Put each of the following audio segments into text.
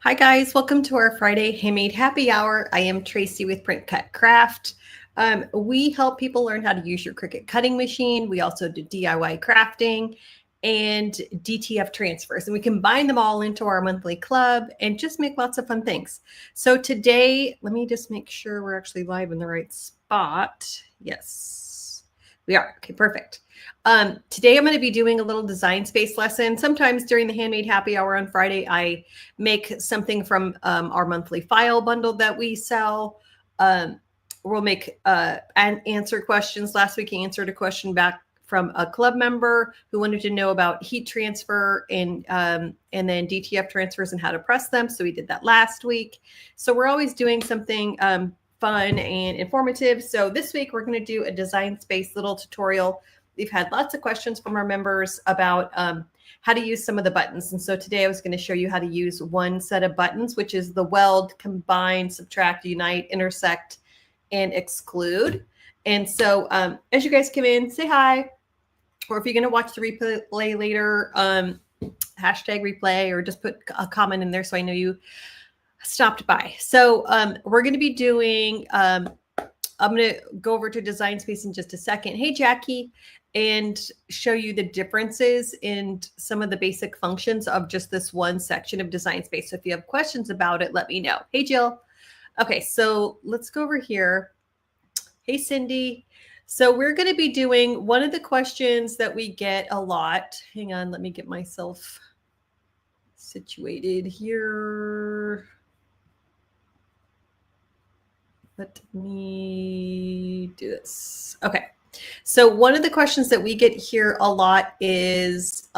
Hi guys, welcome to our Friday Handmade Happy Hour. I am Tracy with Print Cut Craft. We help people learn how to use your Cricut cutting machine. We also do DIY crafting and DTF transfers, and we combine them all into our monthly club and just make lots of fun things. So today, let me just make sure we're actually live in the right spot. Yes, we are. Okay, perfect. Today I'm going to be doing a little design space lesson. Sometimes during the Handmade Happy Hour on Friday, I make something from our monthly file bundle that we sell. We'll make and answer questions. Last week I answered a question back from a club member who wanted to know about heat transfer and then DTF transfers and how to press them. So we did that last week. So we're always doing something fun and informative. So this week we're going to do a design space little tutorial. We've had lots of questions from our members about how to use some of the buttons. And so today I was going to show you how to use one set of buttons, which is the weld, combine, subtract, unite, intersect, and exclude. And so as you guys come in, say hi. Or if you're going to watch the replay later, hashtag replay, or just put a comment in there so I know you stopped by. So we're going to be doing, I'm going to go over to design space in just a second. Hey, Jackie. And show you the differences in some of the basic functions of just this one section of design space. So if you have questions about it, let me know. Hey, Jill. Okay, so let's go over here. Hey, Cindy. So we're going to be doing one of the questions that we get a lot. Hang on, let me get myself situated here. Let me do this. Okay. So one of the questions that we get here a lot is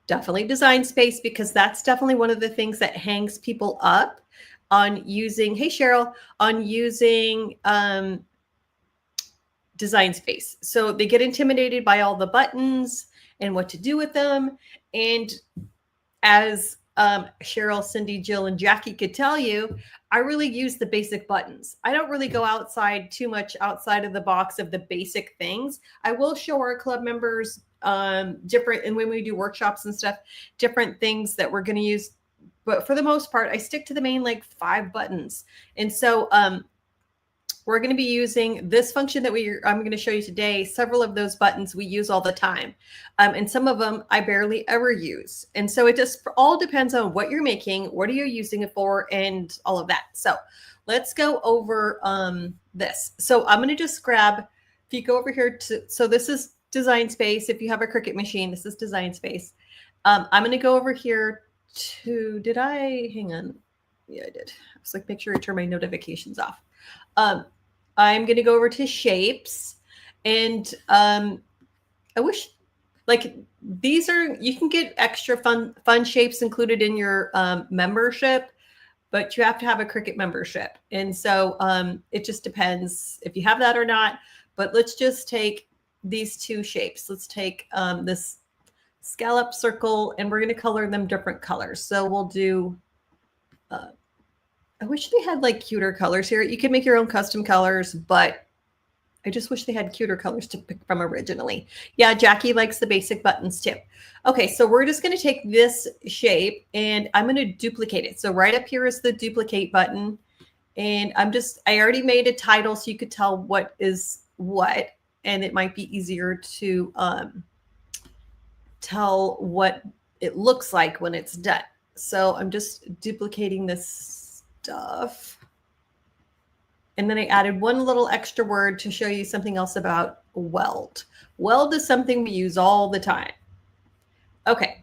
definitely design space, because that's definitely one of the things that hangs people up on using, hey Cheryl, on using design space. So they get intimidated by all the buttons and what to do with them. And as Cheryl, Cindy, Jill, and Jackie could tell you, I really use the basic buttons. I don't really go outside too much outside of the box of the basic things. I will show our club members different, and when we do workshops and stuff, different things that we're going to use. But for the most part, I stick to the main like 5 buttons. And so we're going to be using this function that I'm going to show you today. Several of those buttons we use all the time. And some of them I barely ever use. And so it just all depends on what you're making, what are you using it for, and all of that. So let's go over this. So I'm going to just grab, if you go over here so this is design space. If you have a Cricut machine, this is design space. I'm going to go over here to, hang on. Yeah, I did. I was like, make sure I turn my notifications off. I'm going to go over to shapes, and I wish, like, these are, you can get extra fun shapes included in your membership, but you have to have a Cricut membership. And so it just depends if you have that or not. But let's just take these 2 shapes. Let's take this scallop circle, and we're going to color them different colors. So we'll do I wish they had like cuter colors here. You could make your own custom colors, but I just wish they had cuter colors to pick from originally. Yeah, Jackie likes the basic buttons too. Okay, so we're just going to take this shape and I'm going to duplicate it. So right up here is the duplicate button. And I already made a title so you could tell what is what. And it might be easier to tell what it looks like when it's done. So I'm just duplicating this stuff. And then I added one little extra word to show you something else about weld. Weld is something we use all the time. Okay,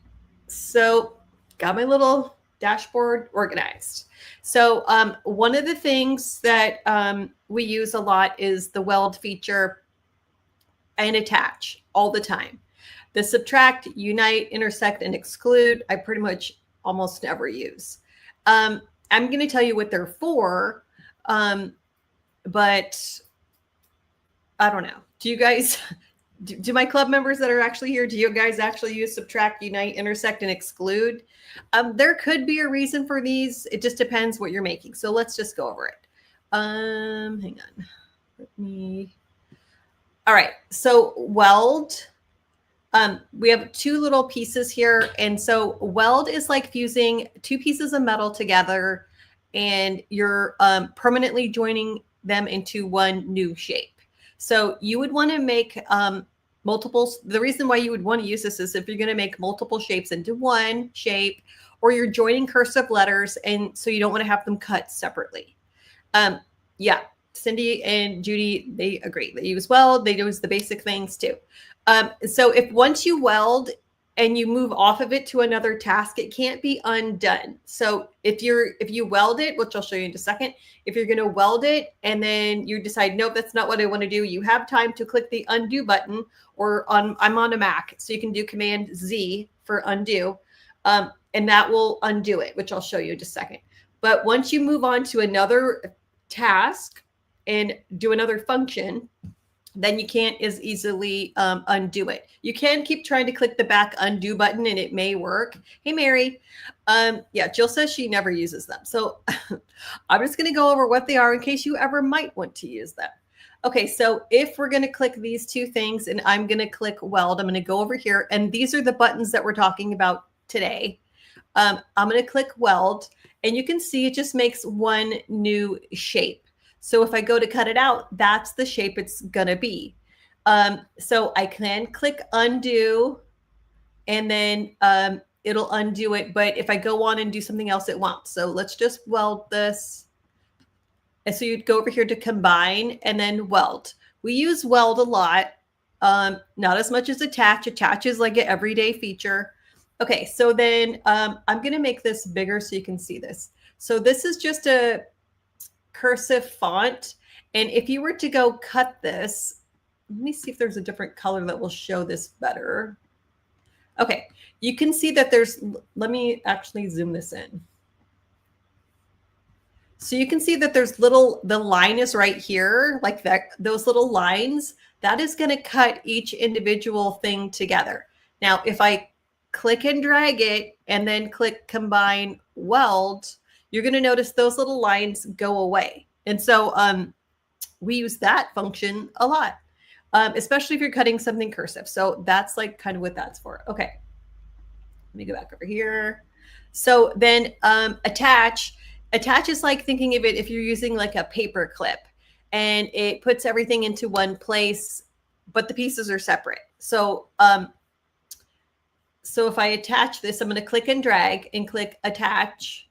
so got my little dashboard organized. So one of the things that we use a lot is the weld feature and attach all the time. The subtract, unite, intersect, and exclude, I pretty much almost never use. I'm going to tell you what they're for, but I don't know. Do you guys, do my club members that are actually here, do you guys actually use subtract, unite, intersect, and exclude? There could be a reason for these. It just depends what you're making. So let's just go over it. Hang on. All right. So weld We have two little pieces here. And so weld is like fusing two pieces of metal together, and you're permanently joining them into one new shape. So you would want to make multiples. The reason why you would want to use this is if you're going to make multiple shapes into one shape, or you're joining cursive letters, and so you don't want to have them cut separately. Yeah, Cindy and Judy, they agree. They use weld. They use the basic things too. So if once you weld and you move off of it to another task, it can't be undone. So if you weld it, which I'll show you in just a second, if you're going to weld it and then you decide, nope, that's not what I want to do, you have time to click the undo button, or I'm on a Mac, so you can do Command Z for undo, and that will undo it, which I'll show you in just a second. But once you move on to another task and do another function, then you can't as easily undo it. You can keep trying to click the back undo button and it may work. Hey, Mary. Yeah, Jill says she never uses them. So I'm just going to go over what they are in case you ever might want to use them. Okay, so if we're going to click these two things, and I'm going to click weld, I'm going to go over here, and these are the buttons that we're talking about today. I'm going to click weld, and you can see it just makes one new shape. So if I go to cut it out, that's the shape it's going to be. So I can click undo, and then it'll undo it. But if I go on and do something else, it won't. So let's just weld this. And so you'd go over here to combine and then weld. We use weld a lot, not as much as attach. Attach is like an everyday feature. Okay, so then I'm going to make this bigger so you can see this. So this is just a cursive font. And if you were to go cut this, let me see if there's a different color that will show this better. Okay, you can see that there's, let me actually zoom this in. So you can see that there's the line is right here, like that, those little lines, that is going to cut each individual thing together. Now, if I click and drag it and then click combine weld, you're going to notice those little lines go away. And so we use that function a lot, especially if you're cutting something cursive. So that's like kind of what that's for. Okay, let me go back over here. So then attach is like thinking of it if you're using like a paper clip, and it puts everything into one place, but the pieces are separate. So so if I attach this, I'm going to click and drag and click attach.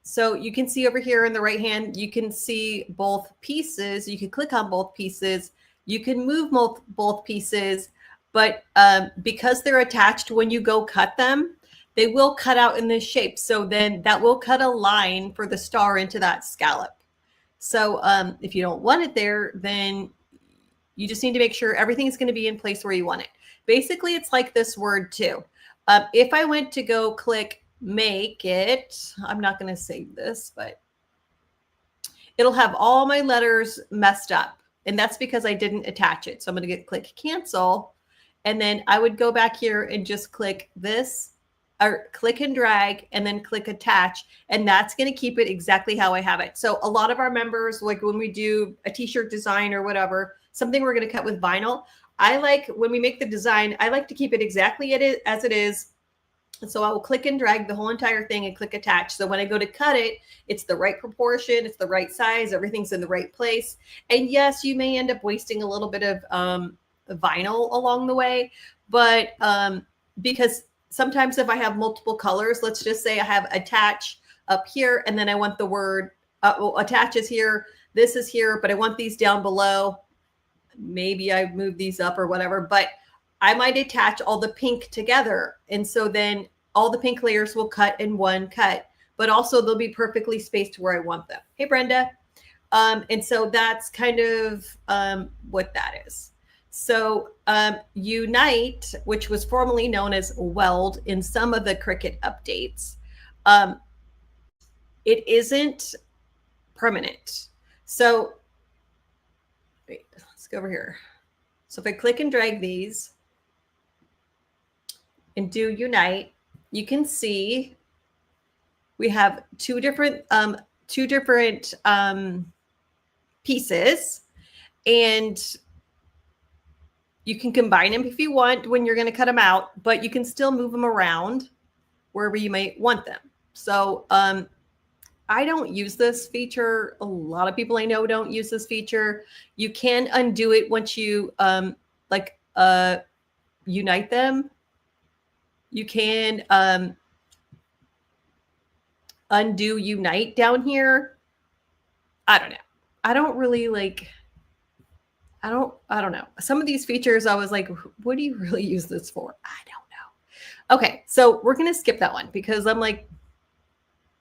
So you can see over here in the right hand, you can see both pieces. You can click on both pieces. You can move both pieces, but because they're attached, when you go cut them, they will cut out in this shape. So then that will cut a line for the star into that scallop. So if you don't want it there, then you just need to make sure everything is going to be in place where you want it. Basically, it's like this word too. If I went to go click make it, I'm not going to save this, but it'll have all my letters messed up. And that's because I didn't attach it. So I'm going to click cancel. And then I would go back here and just click this, or click and drag, and then click attach. And that's going to keep it exactly how I have it. So a lot of our members, like when we do a t-shirt design or whatever, something we're going to cut with vinyl, I like, when we make the design, I like to keep it exactly as it is. So I will click and drag the whole entire thing and click attach. So when I go to cut it, it's the right proportion, it's the right size, everything's in the right place. And yes, you may end up wasting a little bit of vinyl along the way, but because sometimes if I have multiple colors, let's just say I have attach up here, and then I want the word, well, attach is here, this is here, but I want these down below. Maybe I move these up or whatever, but I might attach all the pink together. And so then all the pink layers will cut in one cut, but also they'll be perfectly spaced to where I want them. Hey, Brenda. And so that's kind of what that is. So Unite, which was formerly known as Weld in some of the Cricut updates, it isn't permanent. So wait, let's go over here. So if I click and drag these and do Unite, you can see we have two different pieces, and You can combine them if you want when you're going to cut them out, but you can still move them around wherever you might want them. So I don't use this feature. A lot of people I know don't use this feature. You can undo it once you like unite them. You can undo unite down here. I don't know. I don't really like, I don't know. Some of these features I was like, what do you really use this for? I don't know. Okay, so we're gonna skip that one because I'm like,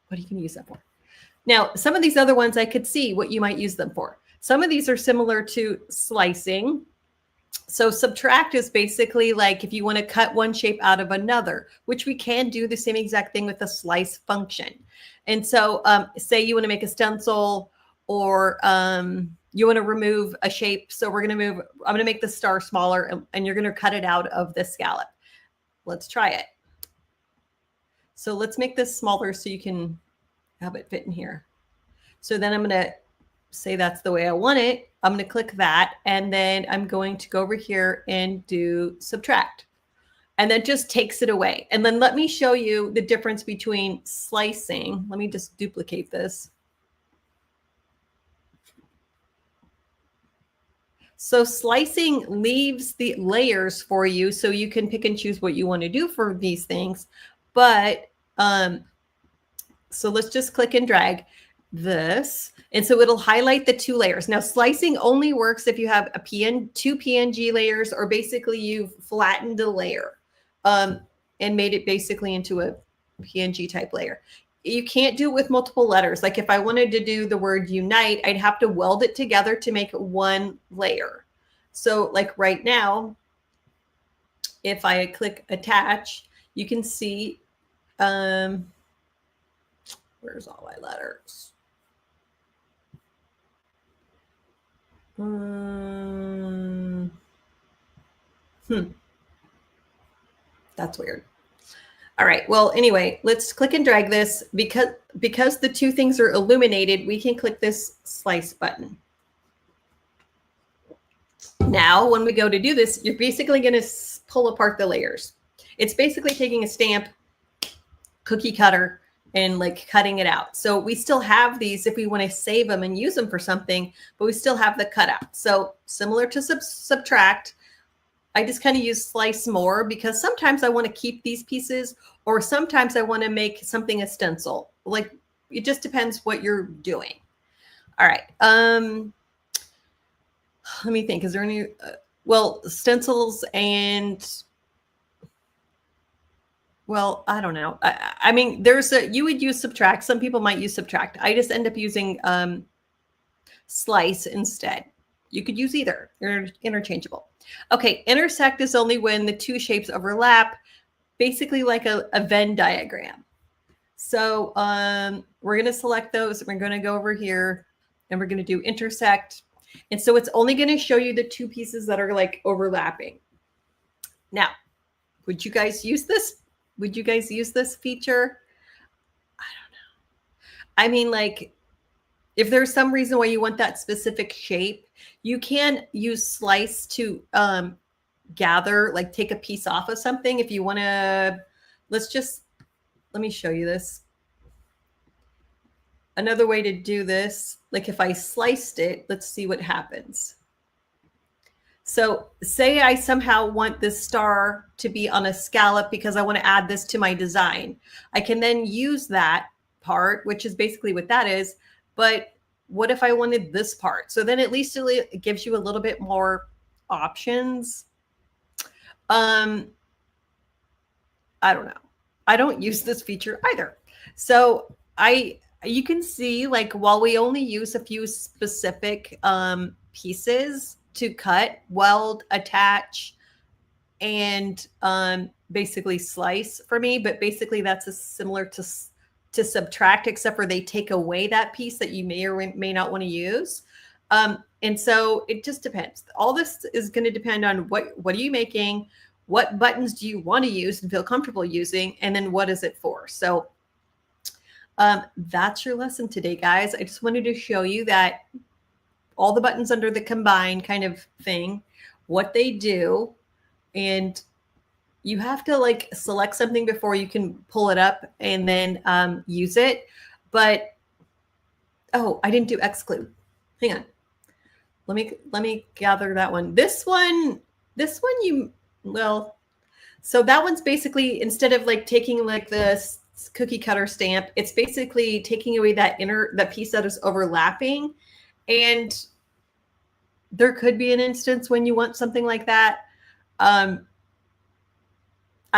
what are you gonna use that for? Now, some of these other ones I could see what you might use them for. Some of these are similar to slicing. So subtract is basically like if you want to cut one shape out of another, which we can do the same exact thing with the slice function. And so say you want to make a stencil or you want to remove a shape. So I'm going to make the star smaller and you're going to cut it out of the scallop. Let's try it. So let's make this smaller so you can have it fit in here. So then I'm going to say that's the way I want it. I'm going to click that. And then I'm going to go over here and do subtract. And that just takes it away. And then let me show you the difference between slicing. Let me just duplicate this. So slicing leaves the layers for you so you can pick and choose what you want to do for these things. But so let's just click and drag this. And so it'll highlight the two layers. Now slicing only works if you have two PNG layers, or basically you've flattened a layer and made it basically into a PNG type layer. You can't do it with multiple letters. Like if I wanted to do the word unite, I'd have to weld it together to make one layer. So like right now, if I click attach, you can see, where's all my letters? That's weird. All right. Well, anyway, let's click and drag this because the two things are illuminated. We can click this slice button. Now, when we go to do this, you're basically going to pull apart the layers. It's basically taking a stamp, cookie cutter, and like cutting it out. So we still have these if we want to save them and use them for something, but we still have the cutout. So similar to subtract, I just kind of use slice more because sometimes I want to keep these pieces, or sometimes I want to make something a stencil. Like it just depends what you're doing. All right. Let me think. Is there any, well, stencils and, well, I don't know. I mean, you would use subtract. Some people might use subtract. I just end up using slice instead. You could use either. They're interchangeable. Okay, intersect is only when the two shapes overlap, basically like a Venn diagram. So we're going to select those. We're going to go over here and we're going to do intersect. And so it's only going to show you the two pieces that are like overlapping. Now, would you guys use this? Would you guys use this feature? I don't know. I mean, like, if there's some reason why you want that specific shape, you can use slice to gather, like take a piece off of something. If you want to, let me show you this. Another way to do this, like if I sliced it, let's see what happens. So say I somehow want this star to be on a scallop because I want to add this to my design. I can then use that part, which is basically what that is. But what if I wanted this part? So then at least it gives you a little bit more options. I don't know. I don't use this feature either. So you can see, like, while we only use a few specific pieces to cut, weld, attach, and basically slice for me, but basically that's similar to subtract, except for they take away that piece that you may or may not want to use. And so it just depends. All this is going to depend on what are you making, what buttons do you want to use and feel comfortable using, and then what is it for? So that's your lesson today, guys. I just wanted to show you that all the buttons under the combine kind of thing what they do, and you have to like select something before you can pull it up and then use it. But oh, I didn't do exclude. Hang on. Let me gather that one. This one you, well, so that one's basically, instead of like taking like the cookie cutter stamp, it's basically taking away that piece that is overlapping. And there could be an instance when you want something like that. I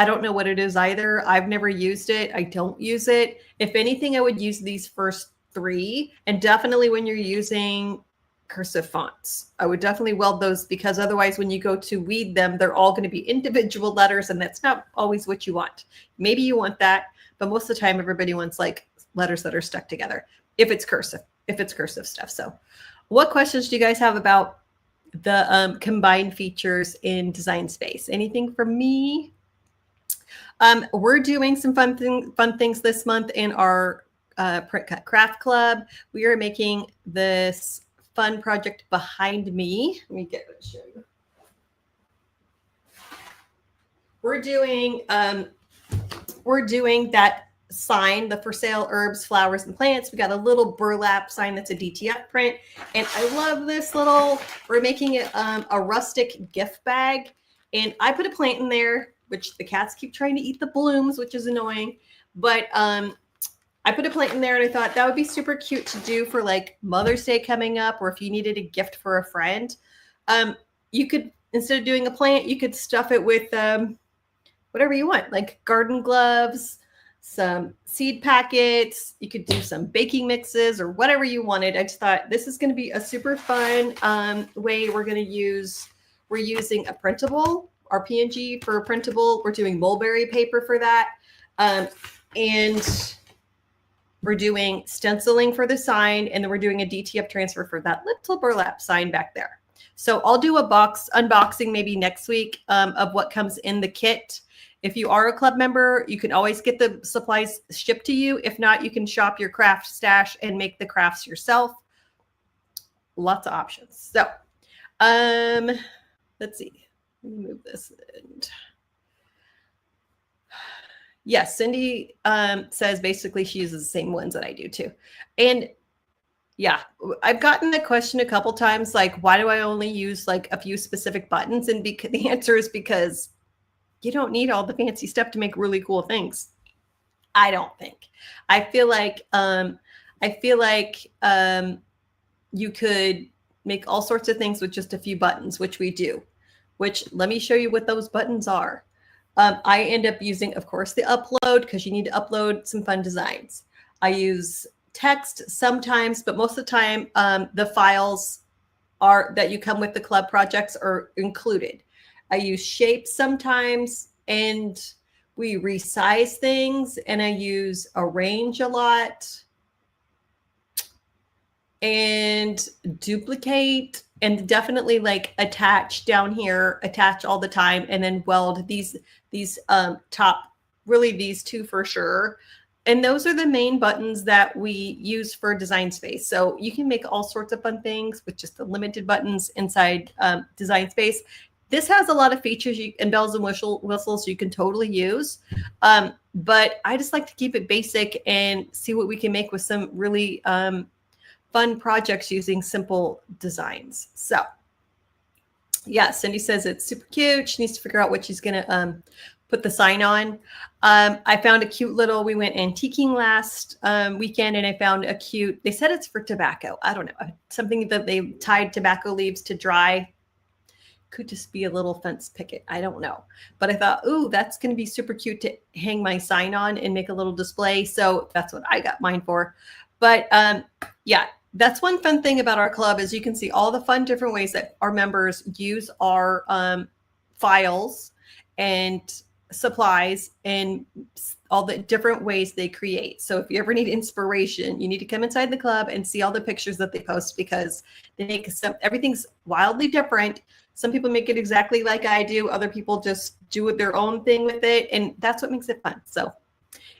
don't know what it is either. I've never used it. I don't use it. If anything, I would use these first three, and definitely when you're using cursive fonts, I would definitely weld those, because otherwise when you go to weed them, they're all going to be individual letters, and that's not always what you want. Maybe you want that, but most of the time everybody wants like letters that are stuck together if it's cursive stuff. So what questions do you guys have about the combined features in Design Space? Anything from me? We're doing some fun things this month in our Print Cut Craft Club. We are making this fun project behind me. Let me get it, show you. We're doing that sign, the for sale herbs, flowers, and plants. We got a little burlap sign that's a DTF print, and I love this little. We're making it a rustic gift bag, and I put a plant in there, which the cats keep trying to eat the blooms, which is annoying. But I put a plant in there, and I thought that would be super cute to do for like Mother's Day coming up, or if you needed a gift for a friend. You could, instead of doing a plant, you could stuff it with whatever you want, like garden gloves, some seed packets. You could do some baking mixes or whatever you wanted. I just thought this is going to be a super fun way. We're using a printable, our PNG for a printable. We're doing mulberry paper for that. And we're doing stenciling for the sign, and then we're doing a DTF transfer for that little burlap sign back there. So I'll do a box unboxing maybe next week of what comes in the kit. If you are a club member, you can always get the supplies shipped to you. If not, you can shop your craft stash and make the crafts yourself. Lots of options. So let's see. Let me move this in. Yes, Cindy says basically she uses the same ones that I do too. And yeah, I've gotten the question a couple times, like, why do I only use like a few specific buttons? And the answer is because you don't need all the fancy stuff to make really cool things. I don't think. I feel like you could make all sorts of things with just a few buttons, which we do. Which, let me show you what those buttons are. I end up using, of course, the upload, because you need to upload some fun designs. I use text sometimes, but most of the time, the files that you come with the club projects are included. I use shapes sometimes, and we resize things, and I use arrange a lot, and duplicate, and definitely like attach down here, attach all the time, and then weld these top, really these two for sure. And those are the main buttons that we use for Design Space. So you can make all sorts of fun things with just the limited buttons inside Design Space. This has a lot of features and bells and whistles you can totally use. But I just like to keep it basic and see what we can make with some really fun projects using simple designs. So yeah, Cindy says it's super cute. She needs to figure out what she's going to put the sign on. I found a cute little, we went antiquing last weekend, and I found a cute, they said it's for tobacco. I don't know, something that they tied tobacco leaves to dry. Could just be a little fence picket. I don't know. But I thought, ooh, that's going to be super cute to hang my sign on and make a little display. So that's what I got mine for. But yeah, that's one fun thing about our club is you can see all the fun different ways that our members use our files and supplies and all the different ways they create. So if you ever need inspiration, you need to come inside the club and see all the pictures that they post, because they make everything's wildly different. Some people make it exactly like I do. Other people just do their own thing with it. And that's what makes it fun. So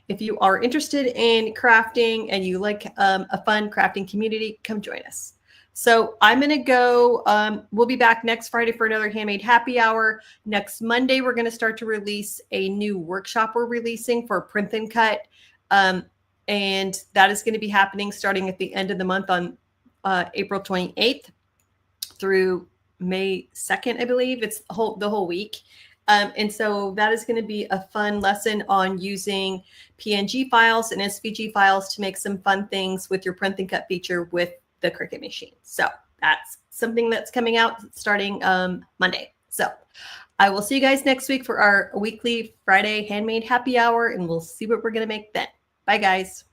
if you are interested in crafting and you like a fun crafting community, come join us. So I'm going to go. We'll be back next Friday for another handmade happy hour. Next Monday, we're going to start to release a new workshop we're releasing for print and cut. And that is going to be happening starting at the end of the month on April 28th through May 2nd, I believe. It's the whole week. And so that is going to be a fun lesson on using PNG files and SVG files to make some fun things with your print and cut feature with the Cricut machine. So that's something that's coming out starting Monday. So I will see you guys next week for our weekly Friday handmade happy hour, and we'll see what we're going to make then. Bye, guys.